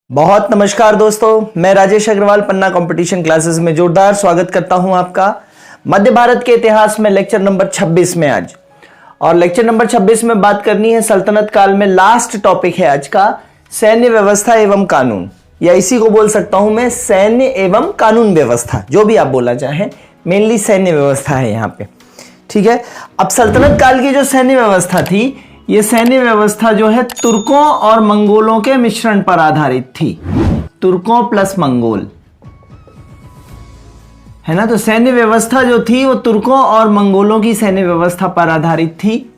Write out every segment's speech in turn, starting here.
बहुत नमस्कार दोस्तों, मैं राजेश अग्रवाल पन्ना कंपटीशन क्लासेस में जोरदार स्वागत करता हूं आपका मध्य भारत के इतिहास में लेक्चर नंबर 26 में आज। और लेक्चर नंबर 26 में बात करनी है सल्तनत काल में। लास्ट टॉपिक है आज का सैन्य व्यवस्था एवं कानून, या इसी को बोल सकता हूं मैं सैन्य एवं कानून व्यवस्था, जो भी आप बोलना चाहें, मेनली सैन्य व्यवस्था है यहां पे। ठीक है, अब सल्तनत काल की जो सैन्य व्यवस्था थी, ये सैन्य व्यवस्था जो है तुर्कों और मंगोलों के मिश्रण पर आधारित थी। तुर्कों प्लस मंगोल, है ना। तो सैन्य व्यवस्था जो थी वो तुर्कों और मंगोलों की सैन्य व्यवस्था पर आधारित थी।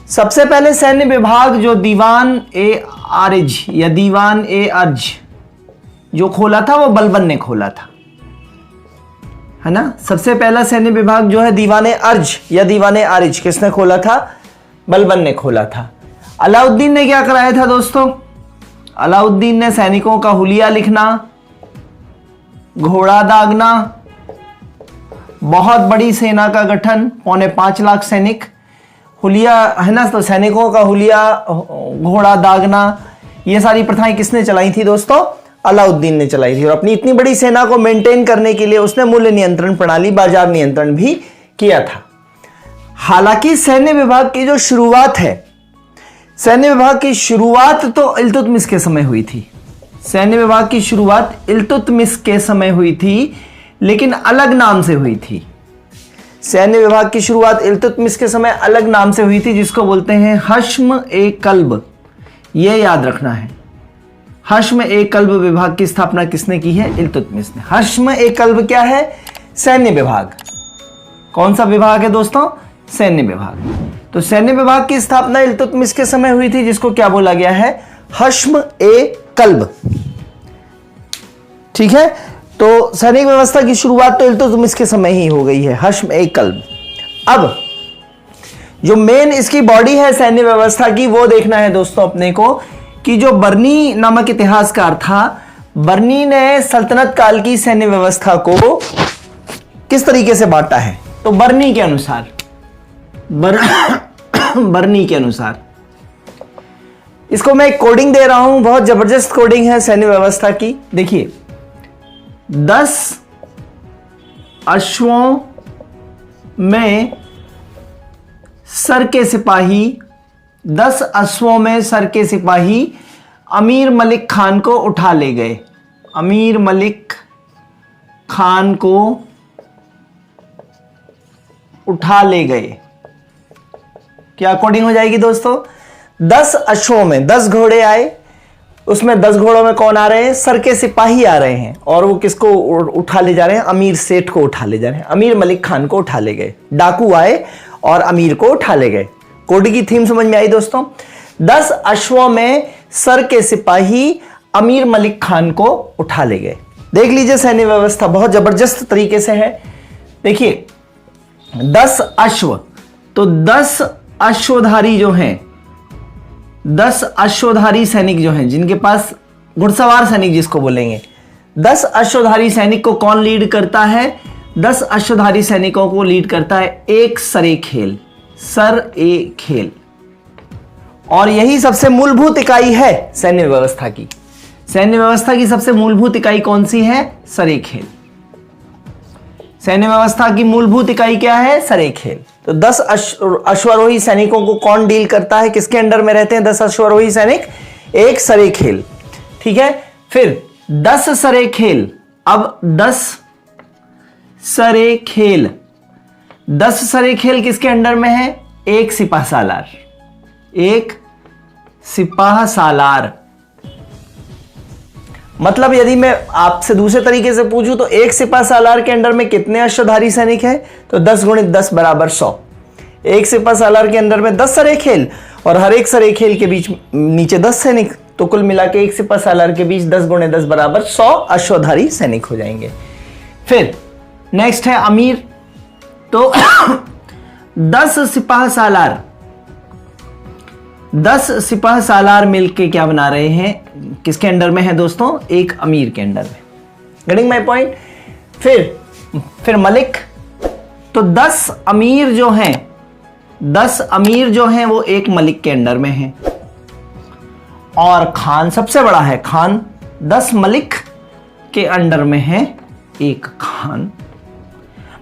सबसे पहले सैन्य विभाग जो दीवान ए आरिज या दीवान ए अर्ज जो खोला था, वो बलबन ने खोला था, है ना। सबसे पहला सैन्य विभाग जो है दीवान ए अर्ज या दीवान ए आरिज किसने खोला था? बलबन ने खोला था। अलाउद्दीन ने क्या कराया था दोस्तों? अलाउद्दीन ने सैनिकों का हुलिया लिखना, घोड़ा दागना, बहुत बड़ी सेना का गठन, 5.25 लाख सैनिक, हुलिया, है ना। तो सैनिकों का हुलिया, घोड़ा दागना, ये सारी प्रथाएं किसने चलाई थी दोस्तों? अलाउद्दीन ने चलाई थी। और अपनी इतनी बड़ी सेना को मेंटेन करने के लिए उसने मूल्य नियंत्रण प्रणाली, बाजार नियंत्रण भी किया था। हालांकि सैन्य विभाग की जो शुरुआत है, सैन्य विभाग की शुरुआत तो इल्तुतमिश के समय हुई थी। सैन्य विभाग की शुरुआत इल्तुतमिश के समय हुई थी, लेकिन अलग नाम से हुई थी। सैन्य विभाग की शुरुआत इल्तुतमिश के समय अलग नाम से हुई थी, जिसको बोलते हैं हश्म ए कल्ब। यह याद रखना है, हश्म ए कल्ब विभाग की स्थापना किसने की है? इल्तुतमिश ने। हश्म ए कल्ब क्या है? सैन्य विभाग। कौन सा विभाग है दोस्तों? सैन्य विभाग। तो सैन्य विभाग की स्थापना इल्तुतमिश के समय हुई थी, जिसको क्या बोला गया है? हश्म ए कल्ब। ठीक है, तो सैनिक व्यवस्था की शुरुआत तो इल्तुतमिश के समय ही हो गई है, हश्म ए कल्ब। अब जो मेन इसकी बॉडी है सैन्य व्यवस्था की, वो देखना है दोस्तों अपने को, कि जो बर्नी नामक इतिहासकार था, बर्नी ने सल्तनत काल की सैन्य व्यवस्था को किस तरीके से बांटा है। तो बर्नी के अनुसार, बर्नी के अनुसार, इसको मैं एक कोडिंग दे रहा हूं, बहुत जबरदस्त कोडिंग है सैन्य व्यवस्था की। देखिए, 10 अश्वों में सर के सिपाही, 10 अश्वों में सर के सिपाही अमीर मलिक खान को उठा ले गए। अमीर मलिक खान को उठा ले गए। क्या कोडिंग हो जाएगी दोस्तों? 10 अश्वों में 10 घोड़े आए, उसमें 10 घोड़ों में कौन आ रहे हैं? सर के सिपाही आ रहे हैं, और वो किसको उठा ले जा रहे हैं? अमीर सेठ को उठा ले जा रहे हैं, अमीर मलिक खान को उठा ले गए। डाकू आए और अमीर को उठा ले गए। कोड की थीम समझ में आई दोस्तों? 10 अश्वों में सर के सिपाही अमीर मलिक खान को उठा ले गए। देख लीजिए, सैन्य व्यवस्था बहुत जबरदस्त तरीके से है। देखिए, 10 अश्व, तो 10 अश्वधारी जो हैं, 10 अश्वधारी सैनिक जो हैं, जिनके पास घुड़सवार सैनिक जिसको बोलेंगे, 10 अश्वधारी सैनिक को कौन लीड करता है? 10 अश्वधारी सैनिकों को लीड करता है एक सरे खेल, सर ए खेल। और यही सबसे मूलभूत इकाई है सैन्य व्यवस्था की। सैन्य व्यवस्था की सबसे मूलभूत इकाई कौन सी है? सरे खेल। सैन्य व्यवस्था की मूलभूत इकाई क्या है? सरे खेल। तो 10 अश्वारोही सैनिकों को कौन डील करता है? किसके अंडर में रहते हैं 10 अश्वारोही सैनिक? एक सरे खेल। ठीक है, फिर 10 सरे खेल। अब 10 सरे खेल, 10 सरे खेल किसके अंडर में है? एक सिपाह सालार। एक सिपाह सालार। मतलब यदि मैं आपसे दूसरे तरीके से पूछूं, तो एक सिपाह सालार के अंडर में कितने अश्वधारी सैनिक हैं? तो 10 × 10 = 100। एक सिपाह सालार के अंदर में 10 सरे खेल, और हर एक सरे खेल के बीच नीचे 10 सैनिक, तो कुल मिला के एक सिपाह सालार के बीच 10 × 10 = 100 अश्वधारी सैनिक हो जाएंगे। फिर नेक्स्ट है अमीर। तो 10 सिपाह सालार, 10 सिपाह सालार मिलके क्या बना रहे हैं? किसके अंडर में है दोस्तों? एक अमीर के अंडर में। Getting my point? फिर मलिक। तो 10 अमीर जो हैं, 10 अमीर जो हैं वो एक मलिक के अंडर में हैं। और खान सबसे बड़ा है खान, 10 मलिक के अंडर में है एक खान।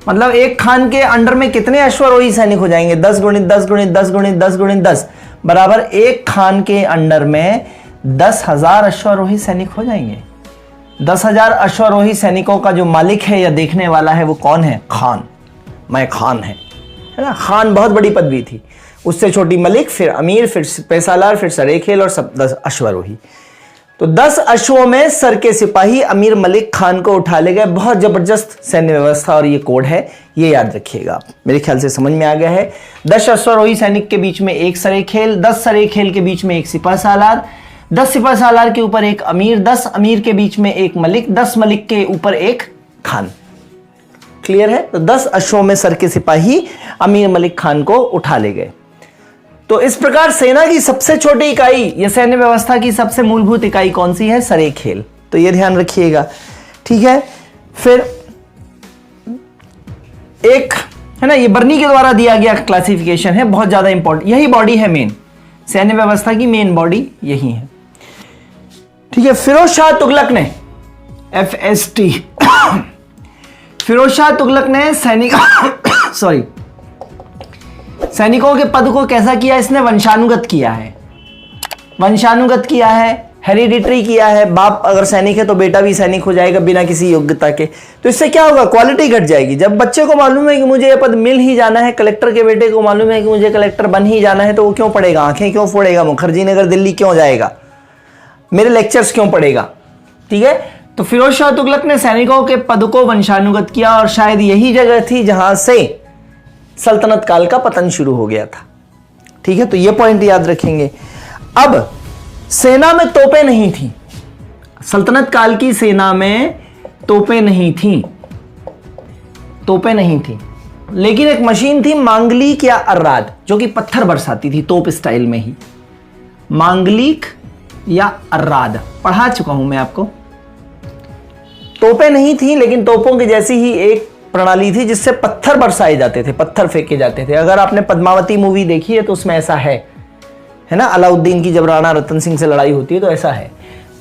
मतलब एक खान के अंडर में कितने अश्वारोही सैनिक हो जाएंगे? 10 गुणित 10 गुणित 10 गुणित 10 गुणित 10 बराबर एक खान के अंडर में 10,000 अश्वारोही सैनिक हो जाएंगे। 10,000 अश्वारोही सैनिकों का जो मालिक है या देखने वाला है वो कौन है? खान। मैं खान है ना। खान बहुत बड़ी पदवी थी, उससे छोटी मलिक, फिर अमीर, फिर पेशालार, फिर सरेखेल और सब 10 अश्वारोही। तो 10 अश्वों में सर के सिपाही अमीर मलिक खान को उठा ले गए। बहुत जबरदस्त सैन्य व्यवस्था और ये कोड है, ये याद रखिएगा। मेरे ख्याल से समझ में आ गया है। 10 अश्वारोही सैनिक के बीच में एक सरेखेल, 10 सरेखेल के बीच में एक सिपह सालार, 10 सिपह सालार के ऊपर एक अमीर, 10 अमीर के बीच में एक मलिक, 10 मलिक के ऊपर एक खान। क्लियर है? तो 10 अश्वों में सर के सिपाही अमीर मलिक खान को उठा ले गए। तो इस प्रकार सेना की सबसे छोटी इकाई या सैन्य व्यवस्था की सबसे मूलभूत इकाई कौन सी है? सरेखेल। तो ये ध्यान रखिएगा, ठीक है। फिर एक है ना, ये बर्नी के द्वारा दिया गया क्लासिफिकेशन है, बहुत ज्यादा इंपॉर्टेंट। यही बॉडी है मेन, सैन्य व्यवस्था की मेन बॉडी यही है, ठीक है। फिरोज शाह तुगलक ने FST फिरोज शाह तुगलक ने सैनिकों के पद को कैसा किया? इसने वंशानुगत किया है। वंशानुगत किया है, हेरिडिटरी किया है। बाप अगर सैनिक है तो बेटा भी सैनिक हो जाएगा बिना किसी योग्यता के। तो इससे क्या होगा? क्वालिटी घट जाएगी। जब बच्चे को मालूम है कि मुझे यह पद मिल ही जाना है, कलेक्टर के बेटे को मालूम है कि मुझे कलेक्टर बन ही जाना है, तो वो क्यों पढ़ेगा? आंखें क्यों फोड़ेगा? मुखर्जी नगर दिल्ली क्यों जाएगा? मेरे लेक्चर्स क्यों पढ़ेगा? ठीक है। तो फिरोज शाह तुगलक ने सैनिकों के पद को वंशानुगत किया और शायद यही जगह थी जहां से सल्तनत काल का पतन शुरू हो गया था, ठीक है। तो ये पॉइंट याद रखेंगे। अब सेना में तोपें नहीं थी, सल्तनत काल की सेना में तोपें नहीं थी, तोपें नहीं थी, लेकिन एक मशीन थी मांगलिक या अर्राद, जो कि पत्थर बरसाती थी तोप स्टाइल में ही। मांगलिक या अर्राद पढ़ा चुका हूं मैं आपको। तोपें नहीं थी, लेकिन तोपों की जैसी ही एक प्रणाली थी जिससे पत्थर बरसाए जाते थे, पत्थर फेंके जाते थे। अगर आपने पद्मावती मूवी देखी है तो उसमें ऐसा है ना, अलाउद्दीन की जब राणा रतन सिंह से लड़ाई होती है तो ऐसा है।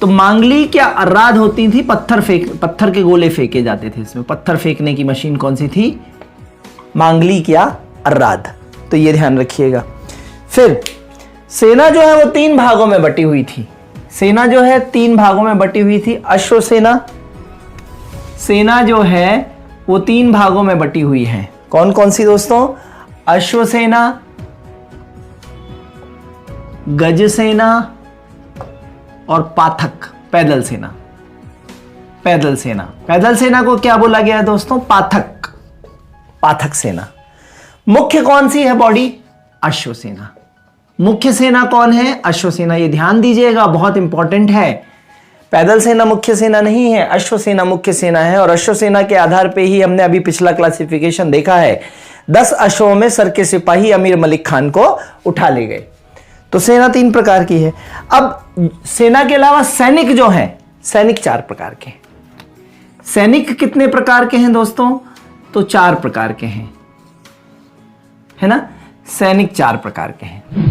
तो मांगलिक या अर्राद होती थी, पत्थर के गोले फेंके जाते थे। इसमें पत्थर फेंकने की मशीन कौन सी थी? मांगलिक या अर्राद। तो ये ध्यान रखिएगा। फिर सेना जो है वो 3 भागों में बटी हुई थी। सेना जो है 3 भागों में बटी हुई थी। अश्वसेना, सेना जो है वो 3 भागों में बटी हुई है। कौन कौन सी दोस्तों? अश्वसेना, गजसेना और पाथक, पैदल सेना। पैदल सेना, पैदल सेना को क्या बोला गया है दोस्तों? पाथक, पाथक सेना। मुख्य कौन सी है बॉडी? अश्वसेना। मुख्य सेना कौन है? अश्वसेना। ये ध्यान दीजिएगा, बहुत इंपॉर्टेंट है। पैदल सेना मुख्य सेना नहीं है, अश्वसेना मुख्य सेना है। और अश्वसेना के आधार पे ही हमने अभी पिछला क्लासिफिकेशन देखा है। 10 अश्वों में सर के सिपाही अमीर मलिक खान को उठा ले गए। तो सेना 3 प्रकार की है। अब सेना के अलावा सैनिक जो है, सैनिक 4 प्रकार के। सैनिक कितने प्रकार के हैं दोस्तों? तो 4 प्रकार के हैं, है ना। सैनिक 4 प्रकार के हैं।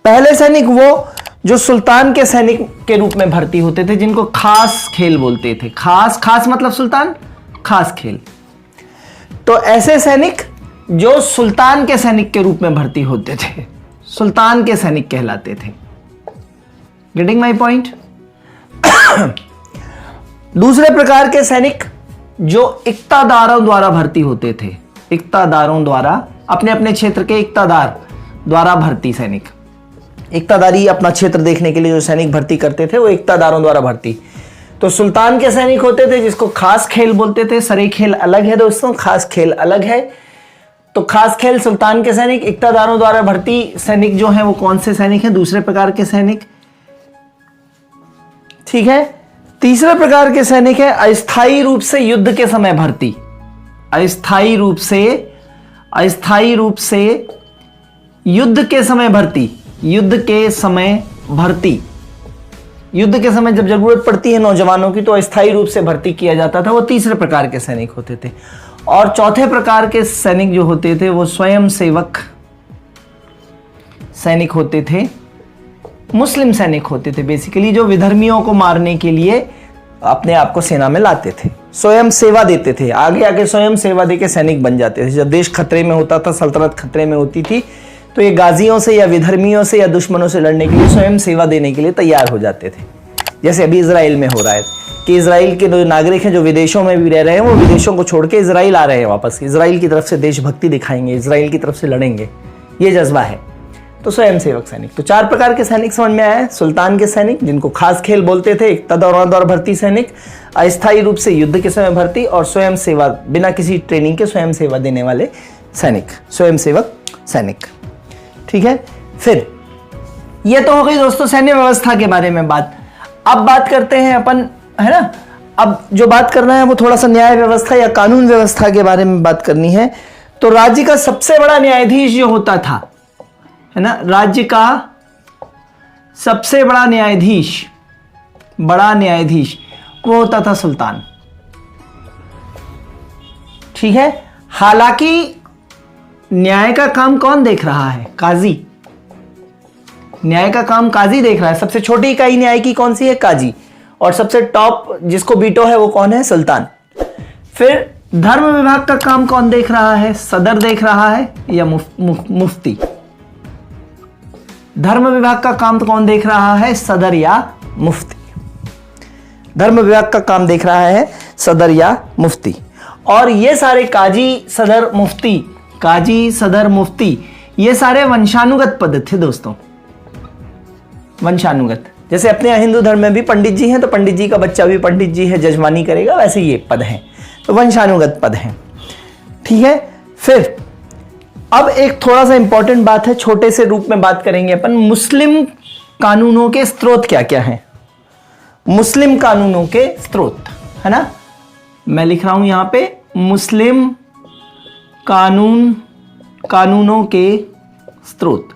पहले सैनिक वो जो सुल्तान के सैनिक के रूप में भर्ती होते थे, जिनको खास खेल बोलते थे। खास मतलब सुल्तान, खास खेल। तो ऐसे सैनिक जो सुल्तान के सैनिक के रूप में भर्ती होते थे, सुल्तान के सैनिक कहलाते थे। Getting my point? दूसरे प्रकार के सैनिक जो इक्तादारों द्वारा भर्ती होते थे। इक्तादारों द्वारा, अपने अपने क्षेत्र के इक्तादार द्वारा भर्ती सैनिक। इक्तादारी अपना क्षेत्र देखने के लिए जो सैनिक भर्ती करते थे वो इक्तादारों द्वारा भर्ती। तो सुल्तान के सैनिक होते थे जिसको खास खेल बोलते थे। सरे खेल अलग है दोस्तों, खास खेल अलग है। तो खास खेल सुल्तान के सैनिक। इक्तादारों द्वारा भर्ती सैनिक जो है वो कौन से सैनिक हैं? दूसरे प्रकार के सैनिक, ठीक है। तीसरे प्रकार के सैनिक है अस्थायी रूप से युद्ध के समय भर्ती। अस्थायी रूप से युद्ध के समय भर्ती। युद्ध के समय भर्ती, युद्ध के समय जब जरूरत पड़ती है नौजवानों की तो अस्थायी रूप से भर्ती किया जाता था। वो तीसरे प्रकार के सैनिक होते थे। और चौथे प्रकार के सैनिक जो होते थे वो स्वयं सेवक सैनिक होते थे। मुस्लिम सैनिक होते थे बेसिकली, जो विधर्मियों को मारने के लिए अपने आप को सेना में लाते थे, स्वयं सेवा देते थे, आगे आके स्वयं सेवा देके सैनिक बन जाते थे। जब देश खतरे में होता था, सल्तनत खतरे में होती थी, तो ये गाजियों से या विधर्मियों से या दुश्मनों से लड़ने के लिए स्वयं सेवा देने के लिए तैयार हो जाते थे। जैसे अभी इजराइल में हो रहा है कि इजराइल के जो नागरिक हैं जो विदेशों में भी रह रहे हैं, वो विदेशों को छोड़ के इजराइल आ रहे हैं वापस, इजराइल की तरफ से देशभक्ति दिखाएंगे, इजराइल की तरफ से लड़ेंगे, ये जज्बा है। तो स्वयं सेवक सैनिक, तो 4 प्रकार के सैनिक समझ में आया है। सुल्तान के सैनिक, जिनको खास खेल बोलते थे, तदौर भर्ती सैनिक, अस्थायी रूप से युद्ध के समय भर्ती, और स्वयं सेवा, बिना किसी ट्रेनिंग के स्वयं सेवा देने वाले सैनिक, स्वयं सेवक सैनिक। ठीक है, फिर ये तो हो गई दोस्तों सैन्य व्यवस्था के बारे में बात। अब बात करते हैं अपन, है ना, अब जो बात करना है वो थोड़ा सा न्याय व्यवस्था या कानून व्यवस्था के बारे में बात करनी है। तो राज्य का सबसे बड़ा न्यायाधीश जो होता था, है ना, राज्य का सबसे बड़ा न्यायाधीश वो होता था सुल्तान। ठीक है, हालांकि न्याय का काम कौन देख रहा है? काजी। न्याय का काम काजी देख रहा है। सबसे छोटी इकाई न्याय की कौन सी है? काजी। और सबसे टॉप जिसको बीटो है वो कौन है? सुल्तान। फिर धर्म विभाग का काम कौन देख रहा है? सदर देख रहा है या मुफ्ती? धर्म विभाग का काम तो कौन देख रहा है? सदर या मुफ्ती। धर्म विभाग का काम देख रहा है सदर या मुफ्ती। और ये सारे काजी, सदर, मुफ्ती, ये सारे वंशानुगत पद थे दोस्तों, वंशानुगत। जैसे अपने यहाँ हिंदू धर्म में भी पंडित जी हैं, तो पंडित जी का बच्चा भी पंडित जी है, जजमानी करेगा, वैसे ये पद हैं, तो वंशानुगत पद हैं। ठीक है, फिर अब एक थोड़ा सा इंपॉर्टेंट बात है, छोटे से रूप में बात करेंगे अपन। मुस्लिम कानूनों के स्रोत क्या क्या हैं? मुस्लिम कानूनों के स्रोत, है ना, मैं लिख रहा हूं यहां पे, मुस्लिम कानूनों के स्रोत।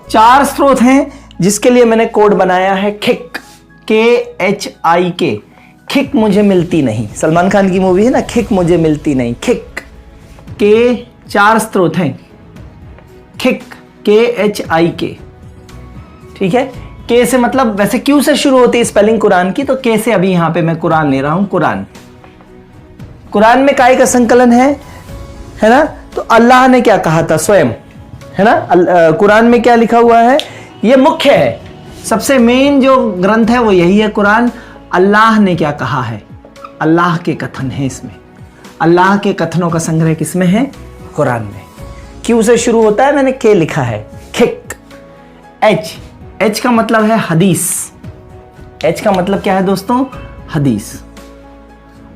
4 स्रोत हैं जिसके लिए मैंने कोड बनाया है खिक, KHIK। खिक मुझे मिलती नहीं, सलमान खान की मूवी है ना, खिक मुझे मिलती नहीं, खिक के 4 स्रोत हैं। खिक, KHIK। ठीक है, के से मतलब वैसे क्यू से शुरू होती है स्पेलिंग कुरान की, तो के से अभी यहां पे मैं कुरान ले रहा हूं। कुरान में काय का संकलन है ना, तो अल्लाह ने क्या कहा था स्वयं, है ना, कुरान में क्या लिखा हुआ है, ये मुख्य है, सबसे मेन जो ग्रंथ है वो यही है कुरान। अल्लाह ने क्या कहा है, अल्लाह के कथन है इसमें, अल्लाह के कथनों का संग्रह किसमें है? कुरान में। क्यू से शुरू होता है, मैंने के लिखा है। खिक, एच का मतलब है हदीस। एच का मतलब क्या है दोस्तों? हदीस।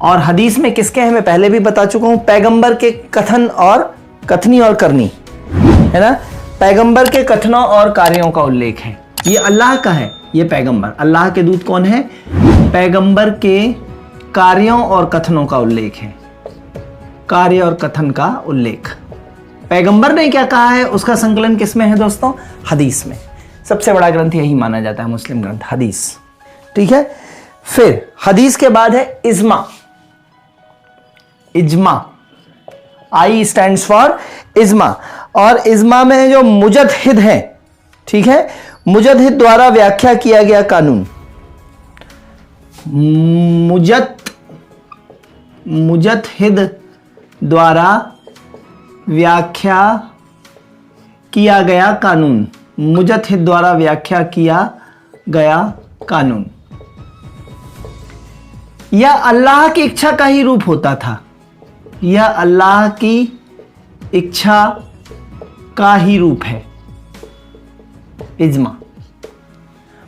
और हदीस में किसके हैं मैं पहले भी बता चुका हूं, पैगंबर के कथन और कथनी और करनी, है ना, पैगंबर के कथनों और कार्यों का उल्लेख है। ये अल्लाह का है, ये पैगंबर, अल्लाह के दूत कौन है? पैगंबर के कार्यों और कथनों का उल्लेख है, कार्य और कथन का उल्लेख। पैगंबर ने क्या कहा है उसका संकलन किसमें है दोस्तों? हदीस में। सबसे बड़ा ग्रंथ यही माना जाता है, मुस्लिम ग्रंथ, हदीस। ठीक है, फिर हदीस के बाद है इज्मा। I स्टैंड्स फॉर इज्मा। और इज्मा में जो मुजद्दिद है, ठीक है, मुजद्दिद द्वारा व्याख्या किया गया कानून, मुजद्दिद द्वारा व्याख्या किया गया कानून, मुजद्दिद द्वारा व्याख्या किया गया कानून, यह अल्लाह की इच्छा का ही रूप होता था, यह अल्लाह की इच्छा का ही रूप है इज्मा।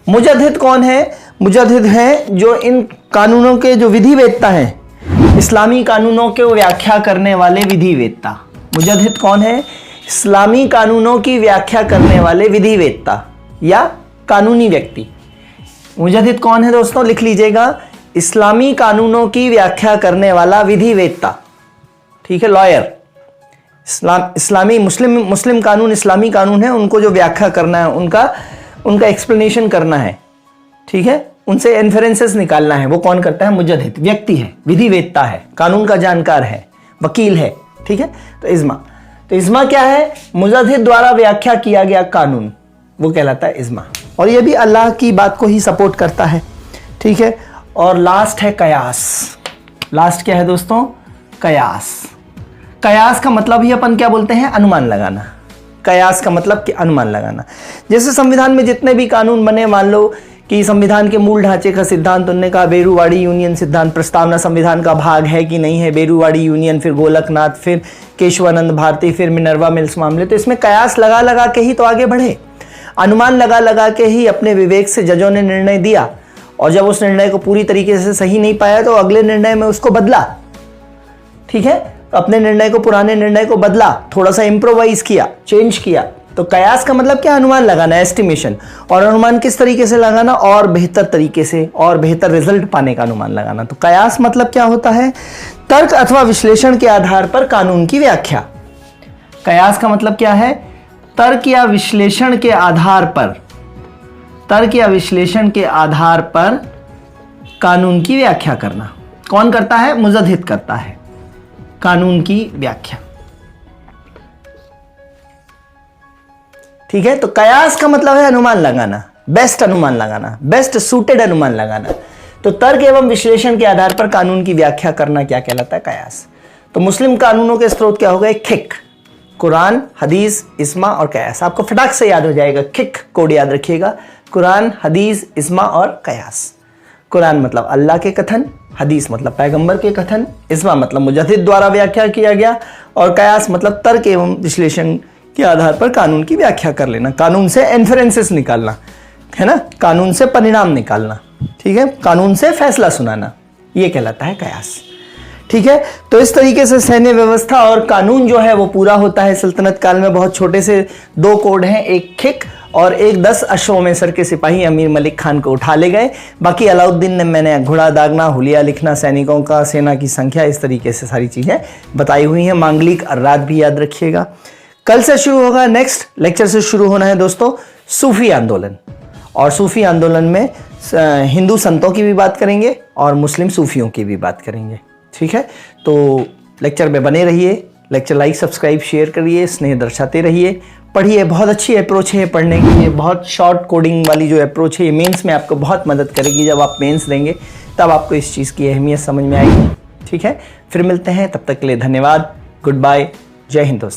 मुजद्दिद कौन है? मुजद्दिद है जो इन कानूनों के जो विधिवेत्ता हैं, इस्लामी कानूनों के व्याख्या करने वाले विधिवेत्ता। मुजद्दिद कौन है? इस्लामी कानूनों की व्याख्या करने वाले विधिवेत्ता या कानूनी व्यक्ति। मुजद्दिद कौन है दोस्तों? लिख लीजिएगा, इस्लामी कानूनों की व्याख्या करने वाला विधिवेत्ता। ठीक है, लॉयर। इस्लामी मुस्लिम कानून इस्लामी कानून है, उनको जो व्याख्या करना है, उनका एक्सप्लेनेशन करना है, ठीक है, उनसे इन्फेरेंसेस निकालना है, वो कौन करता है? मुजद्दिद व्यक्ति है, विधिवेत्ता है, कानून का जानकार है, वकील है। ठीक है, तो इज्मा क्या है? मुजद्दिद द्वारा व्याख्या किया गया कानून, वो कहलाता है इज्मा। और ये भी अल्लाह की बात को ही सपोर्ट करता है, ठीक है। और लास्ट है कयास। लास्ट क्या है दोस्तों? कयास। कयास का मतलब ही अपन क्या बोलते हैं? अनुमान लगाना। कयास का मतलब कि अनुमान लगाना। जैसे संविधान में जितने भी कानून बने, मान लो कि संविधान के मूल ढांचे का सिद्धांत, उनने कहा बेरूवाड़ी यूनियन सिद्धांत प्रस्तावना संविधान का भाग है कि नहीं है, बेरूवाड़ी यूनियन, फिर गोलकनाथ, फिर केशवानंद भारती, फिर मिनर्वा मिल्स मामले। तो इसमें कयास लगा लगा के ही तो आगे बढ़े, अनुमान लगा लगा के ही अपने विवेक से जजों ने निर्णय दिया, और जब उस निर्णय को पूरी तरीके से सही नहीं पाया तो अगले निर्णय में उसको बदला, ठीक है। अपने निर्णय को, पुराने निर्णय को बदला, थोड़ा सा इम्प्रोवाइज किया, चेंज किया। तो कयास का मतलब क्या? अनुमान लगाना, एस्टिमेशन। और अनुमान किस तरीके से लगाना? और बेहतर तरीके से, और बेहतर रिजल्ट पाने का अनुमान लगाना। तो कयास मतलब क्या होता है? तर्क अथवा विश्लेषण के आधार पर कानून की व्याख्या। कयास का मतलब क्या है? तर्क या विश्लेषण के आधार पर, तर्क या विश्लेषण के आधार पर कानून की व्याख्या करना। कौन करता है? मुजद्दिद करता है कानून की व्याख्या, ठीक है। तो कयास का मतलब है अनुमान लगाना, बेस्ट अनुमान लगाना, बेस्ट सूटेड अनुमान लगाना। तो तर्क एवं विश्लेषण के आधार पर कानून की व्याख्या करना क्या कहलाता है? कयास। तो मुस्लिम कानूनों के स्रोत क्या हो गए? खिक, कुरान, हदीस, इस्मा और कयास। आपको फटाक से याद हो जाएगा, खिक कोड याद रखिएगा, कुरान, हदीस, इस्मा और कयास। कुरान मतलब अल्लाह के कथन, हदीस मतलब पैगंबर के कथन, इस्मा मतलब मुजद्दिद द्वारा व्याख्या किया गया, और कयास मतलब तर्क एवं विश्लेषण के आधार पर कानून की व्याख्या कर लेना, कानून से इन्फेरेंसेस निकालना, है ना, कानून से परिणाम निकालना, ठीक है, कानून से फैसला सुनाना, ये कहलाता है कयास, ठीक है। तो इस तरीके से सैन्य व्यवस्था और कानून जो है वो पूरा होता है सल्तनत काल में। बहुत छोटे से दो कोड हैं, एक खिक और एक 10 अश्वों में सर के सिपाही अमीर मलिक खान को उठा ले गए। बाकी अलाउद्दीन ने, मैंने घोड़ा दागना, हुलिया लिखना, सैनिकों का, सेना की संख्या, इस तरीके से सारी चीजें बताई हुई हैं। मांगलिक अर्रात भी याद रखिएगा। कल से शुरू होगा, नेक्स्ट लेक्चर से शुरू होना है दोस्तों सूफी आंदोलन, और सूफी आंदोलन में हिंदू संतों की भी बात करेंगे और मुस्लिम सूफियों की भी बात करेंगे, ठीक है। तो लेक्चर में बने रहिए, लेक्चर लाइक, सब्सक्राइब, शेयर करिए, स्नेह दर्शाते रहिए, पढ़िए। बहुत अच्छी अप्रोच है पढ़ने की, ये बहुत शॉर्ट कोडिंग वाली जो अप्रोच है ये मेंस में आपको बहुत मदद करेगी। जब आप मेंस देंगे तब आपको इस चीज़ की अहमियत समझ में आएगी, ठीक है। फिर मिलते हैं, तब तक के लिए धन्यवाद, गुड बाय, जय हिंद दोस्तों।